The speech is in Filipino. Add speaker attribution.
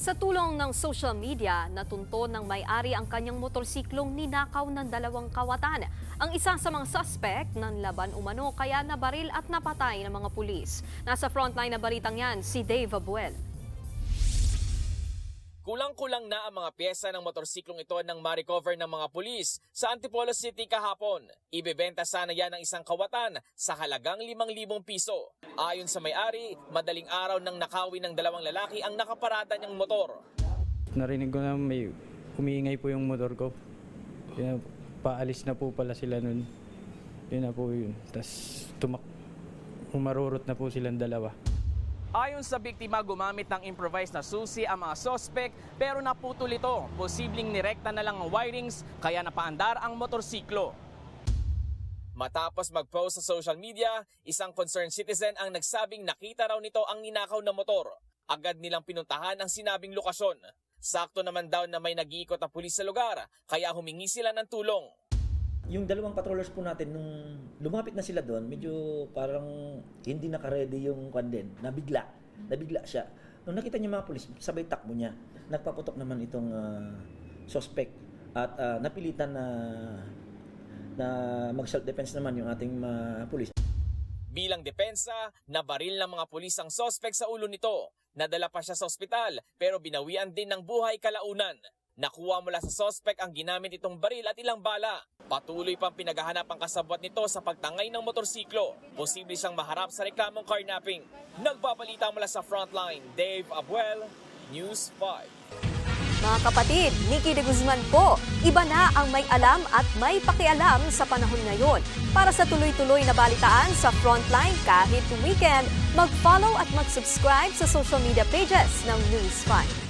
Speaker 1: Sa tulong ng social media, natunto ng may-ari ang kanyang motorsiklong ninakaw ng dalawang kawatan. Ang isa sa mga suspect ng laban umano kaya nabaril at napatay ng mga pulis. Nasa frontline na balitang yan, si Dave Abuel.
Speaker 2: Kulang-kulang na ang mga pyesa ng motorsiklong ito nang ma-recover ng mga pulis sa Antipolo City kahapon. Ibebenta sana yan ng isang kawatan sa halagang 5,000 piso. Ayon sa may-ari, madaling araw nang nakawin ng dalawang lalaki ang nakaparada niyang motor.
Speaker 3: Narinig ko na may humiingay po yung motor ko. Kaya paalis na po pala sila nun. Yun na po yun. Tapos umarurot na po silang dalawa.
Speaker 2: Ayon sa biktima, gumamit ng improvised na susi ang mga sospek pero naputol ito. Posibleng nirekta na lang ang wirings kaya napaandar ang motorsiklo. Matapos mag-post sa social media, isang concerned citizen ang nagsabing nakita raw nito ang ninakaw na motor. Agad nilang pinuntahan ang sinabing lokasyon. Sakto naman daw na may nag-iikot na pulis sa lugar kaya humingi sila ng tulong.
Speaker 4: Yung dalawang patrollers po natin, nung lumapit na sila doon, medyo parang hindi naka-ready yung kanden. Nabigla siya. Nung nakita niya mga pulis, sabay takbo niya. Nagpaputok naman itong suspect at napilitan na mag-self-defense naman yung ating pulis.
Speaker 2: Bilang depensa, nabaril ng mga pulis ang suspect sa ulo nito. Nadala pa siya sa ospital pero binawian din ng buhay kalaunan. Nakuha mula sa suspect ang ginamit itong baril at ilang bala. Patuloy pang pinaghahanap ang kasabwat nito sa pagtangay ng motorsiklo. Posible siyang maharap sa reklamong carnapping. Nagbabalita mula sa frontline, Dave Abuel, News 5.
Speaker 1: Mga kapatid, Nikki de Guzman po. Iba na ang may alam at may pakialam sa panahon ngayon. Para sa tuloy-tuloy na balitaan sa Frontline kahit weekend, mag-follow at mag-subscribe sa social media pages ng News 5.